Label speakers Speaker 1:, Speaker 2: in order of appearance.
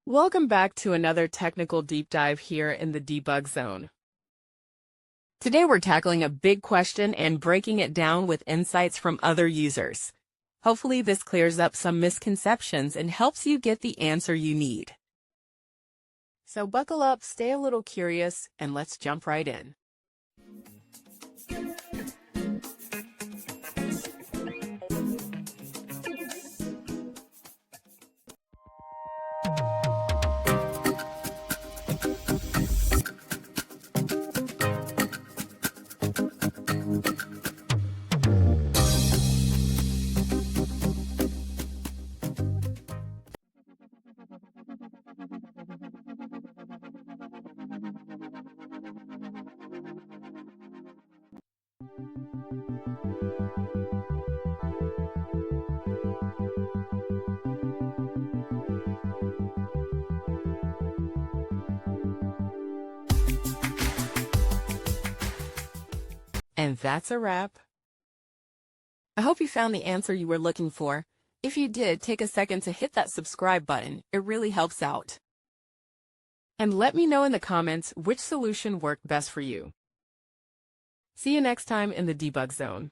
Speaker 1: Welcome back to another technical deep dive here in the Debug Zone. Today we're tackling a big question and breaking it down with insights from other users. Hopefully this clears up some misconceptions and helps you get the answer you need. So buckle up, stay a little curious, and let's jump right in. And that's a wrap. I hope you found the answer you were looking for. If you did, take a second to hit that subscribe button. It really helps out. And let me know in the comments which solution worked best for you. See you next time in the Debug Zone.